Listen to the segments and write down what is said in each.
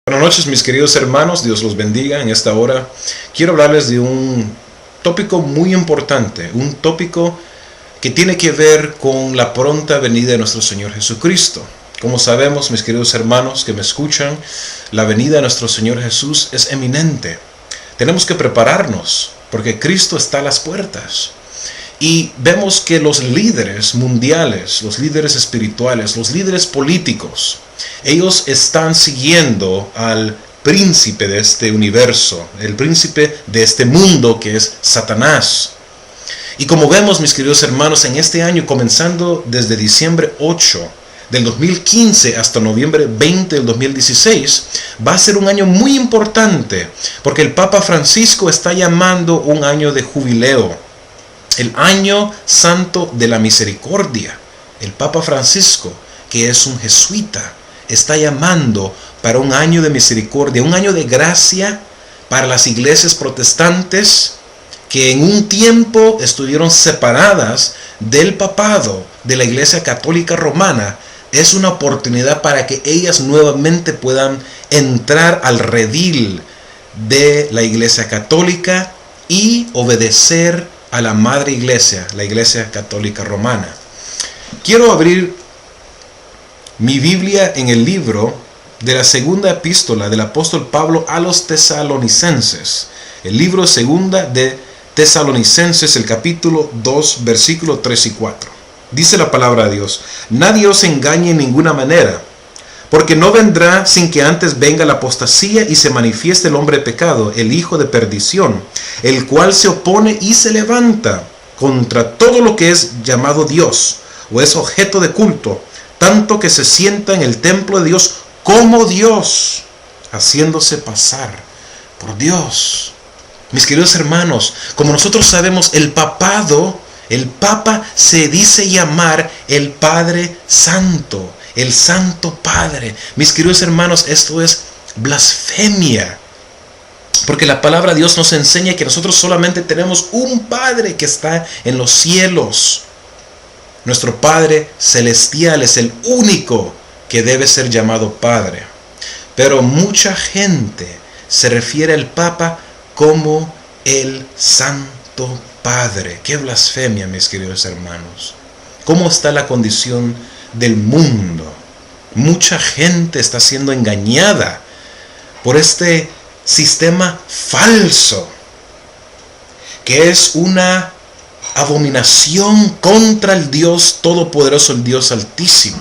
Buenas noches, mis queridos hermanos, Dios los bendiga. En esta hora quiero hablarles de un tópico muy importante, un tópico que tiene que ver con la pronta venida de nuestro Señor Jesucristo. Como sabemos, mis queridos hermanos que me escuchan, la venida de nuestro Señor Jesús es eminente. Tenemos que prepararnos porque Cristo está a las puertas. Y vemos que los líderes mundiales, los líderes espirituales, los líderes políticos, ellos están siguiendo al príncipe de este universo, el príncipe de este mundo que es Satanás. Y como vemos, mis queridos hermanos, en este año, comenzando desde diciembre 8 del 2015 hasta noviembre 20 del 2016, va a ser un año muy importante, porque el Papa Francisco está llamando un año de jubileo, el año santo de la misericordia. El Papa Francisco, que es un jesuita, está llamando para un año de misericordia, un año de gracia para las iglesias protestantes que en un tiempo estuvieron separadas del papado, de la Iglesia Católica Romana. Es una oportunidad para que ellas nuevamente puedan entrar al redil de la Iglesia Católica y obedecer a la Madre Iglesia, la Iglesia Católica Romana. Quiero abrir mi Biblia en el libro de la segunda epístola del apóstol Pablo a los tesalonicenses. El libro segunda de Tesalonicenses, el capítulo 2, versículos 3 y 4. Dice la palabra de Dios: nadie os engañe en ninguna manera, porque no vendrá sin que antes venga la apostasía y se manifieste el hombre de pecado, el hijo de perdición, el cual se opone y se levanta contra todo lo que es llamado Dios o es objeto de culto, tanto que se sienta en el templo de Dios como Dios, haciéndose pasar por Dios. Mis queridos hermanos, como nosotros sabemos, el Papa se dice llamar el Padre Santo, el Santo Padre. Mis queridos hermanos, esto es blasfemia, porque la palabra de Dios nos enseña que nosotros solamente tenemos un Padre que está en los cielos. Nuestro Padre celestial es el único que debe ser llamado Padre. Pero mucha gente se refiere al Papa como el Santo Padre. ¡Qué blasfemia, mis queridos hermanos! ¿Cómo está la condición del mundo? Mucha gente está siendo engañada por este sistema falso, que es una abominación contra el Dios Todopoderoso, el Dios Altísimo.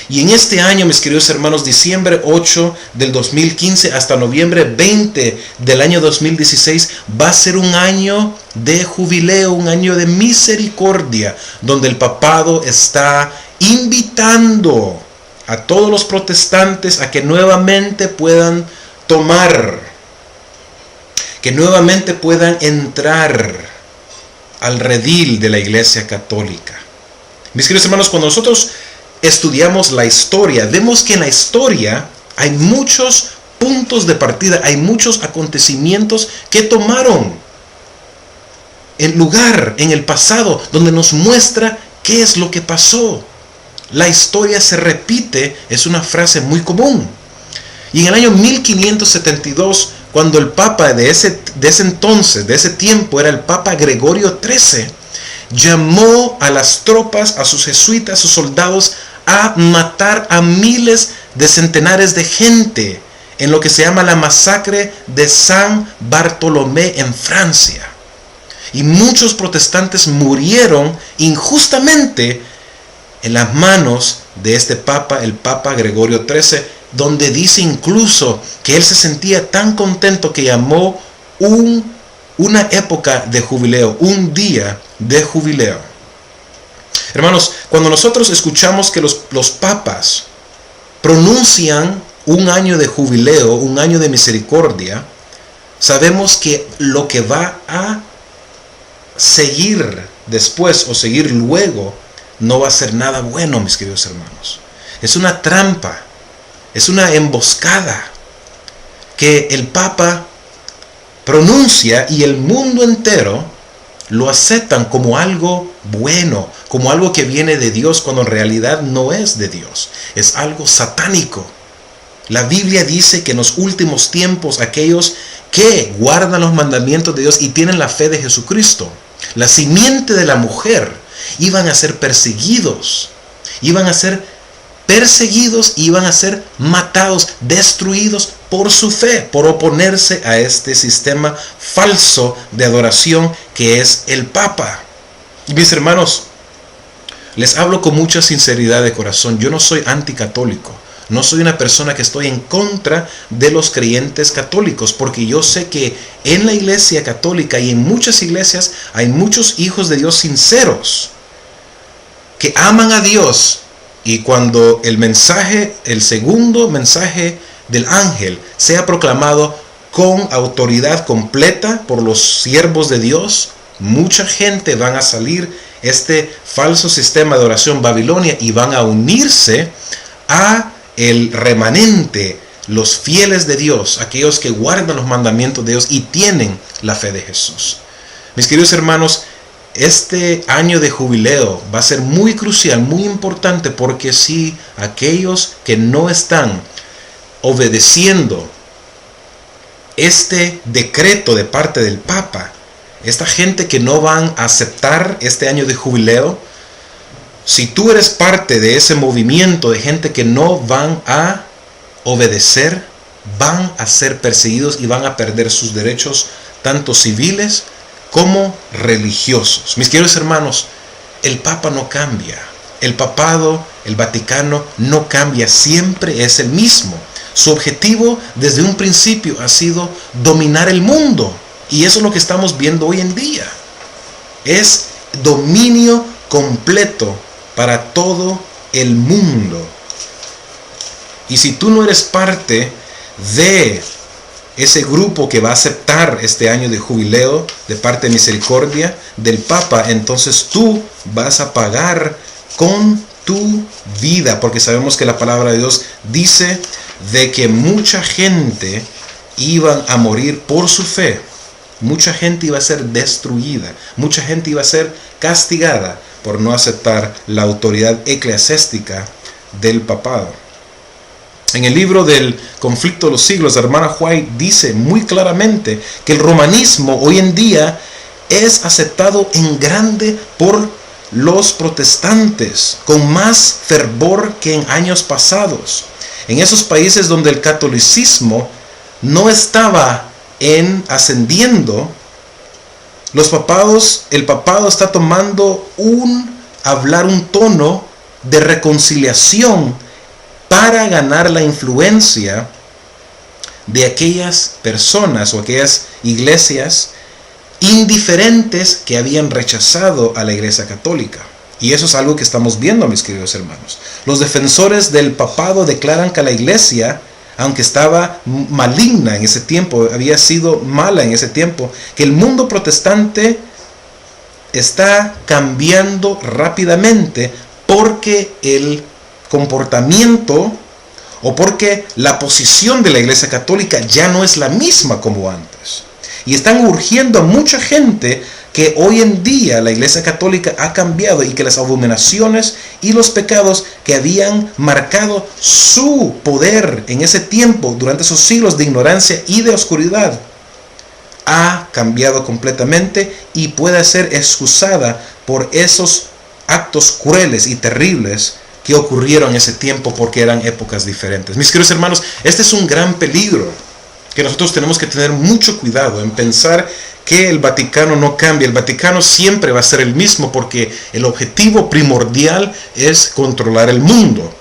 Y en este año, mis queridos hermanos, diciembre 8 del 2015 hasta noviembre 20 del año 2016, va a ser un año de jubileo, un año de misericordia, donde el papado está invitando a todos los protestantes a que nuevamente puedan tomar, que nuevamente puedan entrar al redil de la Iglesia Católica. Mis queridos hermanos, cuando nosotros estudiamos la historia, vemos que en la historia hay muchos puntos de partida, hay muchos acontecimientos que tomaron el lugar en el pasado, donde nos muestra qué es lo que pasó. La historia se repite, es una frase muy común. Y en el año 1572, cuando el Papa de ese entonces, de ese tiempo, era el Papa Gregorio XIII, llamó a las tropas, a sus jesuitas, a sus soldados, a matar a miles de centenares de gente en lo que se llama la masacre de San Bartolomé en Francia. Y muchos protestantes murieron injustamente en las manos de este Papa, el Papa Gregorio XIII, donde dice incluso que él se sentía tan contento que llamó una época de jubileo, un día de jubileo. Hermanos, cuando nosotros escuchamos que los papas pronuncian un año de jubileo, un año de misericordia, sabemos que lo que va a seguir después o seguir luego no va a ser nada bueno, mis queridos hermanos. Es una trampa, es una emboscada que el Papa pronuncia y el mundo entero lo aceptan como algo bueno, como algo que viene de Dios, cuando en realidad no es de Dios, es algo satánico. La Biblia dice que en los últimos tiempos aquellos que guardan los mandamientos de Dios y tienen la fe de Jesucristo, la simiente de la mujer, iban a ser perseguidos, iban a ser matados, destruidos por su fe, por oponerse a este sistema falso de adoración que es el Papa. Mis hermanos, les hablo con mucha sinceridad de corazón. Yo no soy anticatólico. No soy una persona que estoy en contra de los creyentes católicos, porque yo sé que en la iglesia católica y en muchas iglesias hay muchos hijos de Dios sinceros que aman a Dios, y cuando el segundo mensaje del ángel sea proclamado con autoridad completa por los siervos de Dios, mucha gente van a salir este falso sistema de oración Babilonia y van a unirse a el remanente, los fieles de Dios, aquellos que guardan los mandamientos de Dios y tienen la fe de Jesús. Mis queridos hermanos, este año de jubileo va a ser muy crucial, muy importante, porque si aquellos que no están obedeciendo este decreto de parte del Papa, esta gente que no van a aceptar este año de jubileo, si tú eres parte de ese movimiento de gente que no van a obedecer, van a ser perseguidos y van a perder sus derechos, tanto civiles como religiosos. Mis queridos hermanos, el Papa no cambia. El papado, el Vaticano no cambia, siempre es el mismo. Su objetivo desde un principio ha sido dominar el mundo. Y eso es lo que estamos viendo hoy en día. Es dominio completo para todo el mundo. Y si tú no eres parte de ese grupo que va a aceptar este año de jubileo de parte de misericordia del Papa, entonces tú vas a pagar con tu vida, porque sabemos que la palabra de Dios dice de que mucha gente iban a morir por su fe. Mucha gente iba a ser destruida, mucha gente iba a ser castigada por no aceptar la autoridad eclesiástica del papado. En el libro del Conflicto de los Siglos, la hermana White dice muy claramente que el romanismo hoy en día es aceptado en grande por los protestantes, con más fervor que en años pasados. En esos países donde el catolicismo no estaba ascendiendo, el papado está tomando un tono de reconciliación para ganar la influencia de aquellas personas o aquellas iglesias indiferentes que habían rechazado a la iglesia católica. Y eso es algo que estamos viendo, mis queridos hermanos. Los defensores del papado declaran que la iglesia, aunque estaba maligna en ese tiempo, había sido mala en ese tiempo, que el mundo protestante está cambiando rápidamente porque el comportamiento o porque la posición de la iglesia católica ya no es la misma como antes. Y están urgiendo a mucha gente que hoy en día la iglesia católica ha cambiado y que las abominaciones y los pecados que habían marcado su poder en ese tiempo, durante esos siglos de ignorancia y de oscuridad, ha cambiado completamente y puede ser excusada por esos actos crueles y terribles que ocurrieron en ese tiempo, porque eran épocas diferentes. Mis queridos hermanos, este es un gran peligro que nosotros tenemos que tener mucho cuidado en pensar que el Vaticano no cambia. El Vaticano siempre va a ser el mismo, porque el objetivo primordial es controlar el mundo.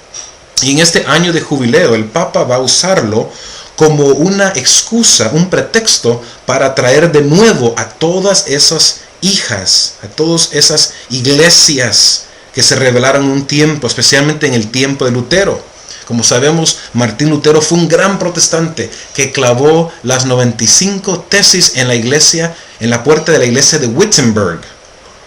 Y en este año de jubileo el Papa va a usarlo como una excusa, un pretexto para traer de nuevo a todas esas hijas, a todas esas iglesias que se rebelaron un tiempo, especialmente en el tiempo de Lutero. Como sabemos, Martín Lutero fue un gran protestante que clavó las 95 tesis en la iglesia, en la puerta de la iglesia de Wittenberg,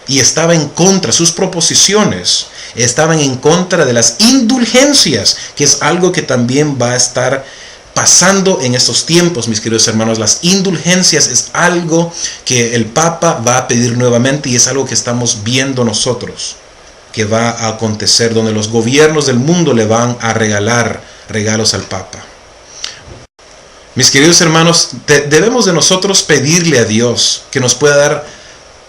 y estaba en contra, sus proposiciones estaban en contra de las indulgencias, que es algo que también va a estar pasando en estos tiempos, mis queridos hermanos. Las indulgencias es algo que el Papa va a pedir nuevamente, y es algo que estamos viendo nosotros que va a acontecer, donde los gobiernos del mundo le van a regalar regalos al Papa. Mis queridos hermanos, debemos de nosotros pedirle a Dios que nos pueda dar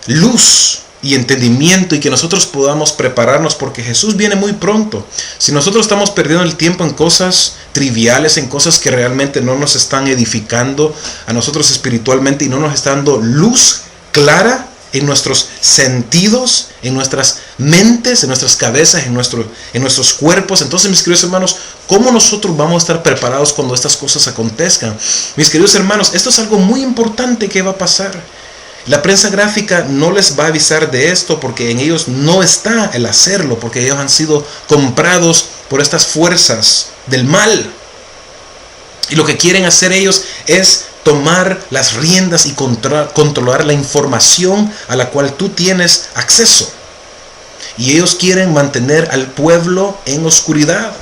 luz y entendimiento y que nosotros podamos prepararnos, porque Jesús viene muy pronto. Si nosotros estamos perdiendo el tiempo en cosas triviales, en cosas que realmente no nos están edificando a nosotros espiritualmente y no nos están dando luz clara en nuestros sentidos, en nuestras mentes, en nuestras cabezas, en nuestros cuerpos, entonces, mis queridos hermanos, ¿cómo nosotros vamos a estar preparados cuando estas cosas acontezcan? Mis queridos hermanos, esto es algo muy importante que va a pasar. La prensa gráfica no les va a avisar de esto porque en ellos no está el hacerlo, porque ellos han sido comprados por estas fuerzas del mal. Y lo que quieren hacer ellos es tomar las riendas y controlar la información a la cual tú tienes acceso. Y ellos quieren mantener al pueblo en oscuridad.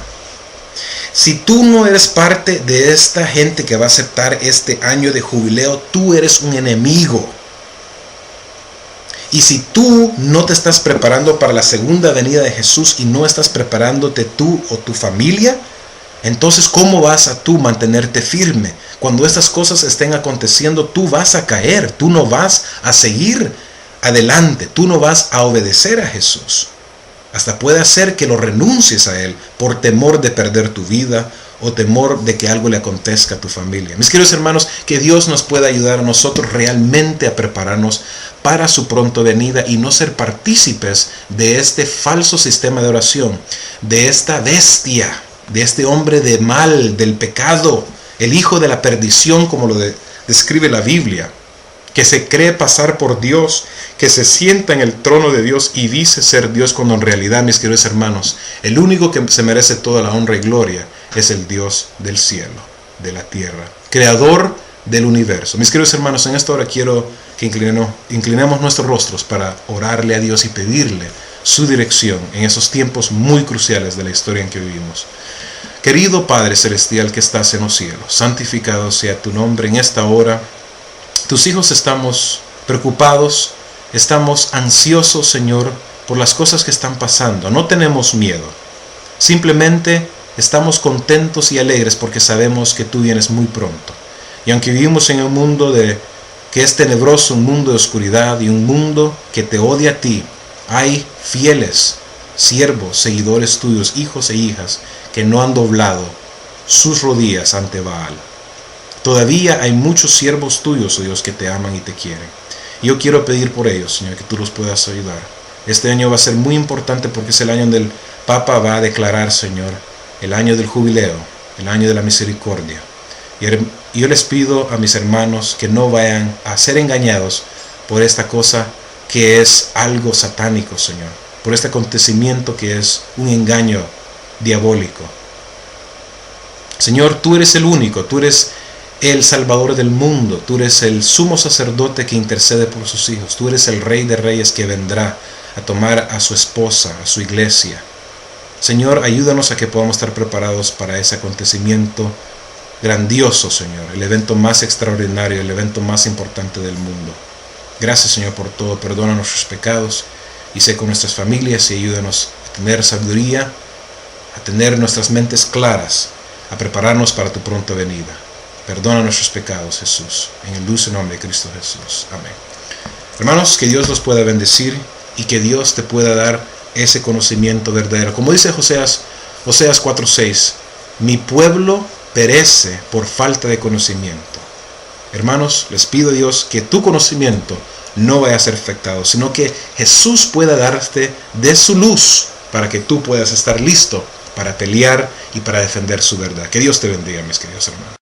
Si tú no eres parte de esta gente que va a aceptar este año de jubileo, tú eres un enemigo. Y si tú no te estás preparando para la segunda venida de Jesús y no estás preparándote tú o tu familia, entonces ¿cómo vas a tú mantenerte firme? Cuando estas cosas estén aconteciendo, tú vas a caer, tú no vas a seguir adelante, tú no vas a obedecer a Jesús. Hasta puede hacer que lo renuncies a Él por temor de perder tu vida o temor de que algo le acontezca a tu familia. Mis queridos hermanos, que Dios nos pueda ayudar a nosotros realmente a prepararnos para su pronta venida y no ser partícipes de este falso sistema de oración, de esta bestia, de este hombre de mal, del pecado, el hijo de la perdición, como lo describe la Biblia, que se cree pasar por Dios, que se sienta en el trono de Dios y dice ser Dios, cuando en realidad, mis queridos hermanos, el único que se merece toda la honra y gloria es el Dios del cielo, de la tierra, creador del universo. Mis queridos hermanos, en esta hora quiero que inclinemos nuestros rostros para orarle a Dios y pedirle su dirección en esos tiempos muy cruciales de la historia en que vivimos. Querido Padre Celestial que estás en los cielos, santificado sea tu nombre. En esta hora, tus hijos estamos preocupados, estamos ansiosos, Señor, por las cosas que están pasando. No tenemos miedo, simplemente estamos contentos y alegres porque sabemos que tú vienes muy pronto. Y aunque vivimos en un mundo que es tenebroso, un mundo de oscuridad y un mundo que te odia a ti, hay fieles siervos, seguidores tuyos, hijos e hijas, que no han doblado sus rodillas ante Baal. Todavía hay muchos siervos tuyos, oh Dios, que te aman y te quieren. Y yo quiero pedir por ellos, Señor, que tú los puedas ayudar. Este año va a ser muy importante porque es el año donde el Papa va a declarar, Señor, el año del jubileo, el año de la misericordia. Y yo les pido a mis hermanos que no vayan a ser engañados por esta cosa que es algo satánico, Señor, por este acontecimiento que es un engaño diabólico. Señor, tú eres el único, tú eres el Salvador del mundo, tú eres el sumo sacerdote que intercede por sus hijos, tú eres el Rey de Reyes que vendrá a tomar a su esposa, a su iglesia. Señor, ayúdanos a que podamos estar preparados para ese acontecimiento grandioso, Señor, el evento más extraordinario, el evento más importante del mundo. Gracias, Señor, por todo. Perdona nuestros pecados y sé con nuestras familias y ayúdanos a tener sabiduría, a tener nuestras mentes claras, a prepararnos para tu pronta venida. Perdona nuestros pecados, Jesús, en el dulce nombre de Cristo Jesús. Amén. Hermanos, que Dios los pueda bendecir y que Dios te pueda dar ese conocimiento verdadero. Como dice Oseas 4:6, mi pueblo perece por falta de conocimiento. Hermanos, les pido a Dios que tu conocimiento no vaya a ser afectado, sino que Jesús pueda darte de su luz para que tú puedas estar listo para pelear y para defender su verdad. Que Dios te bendiga, mis queridos hermanos.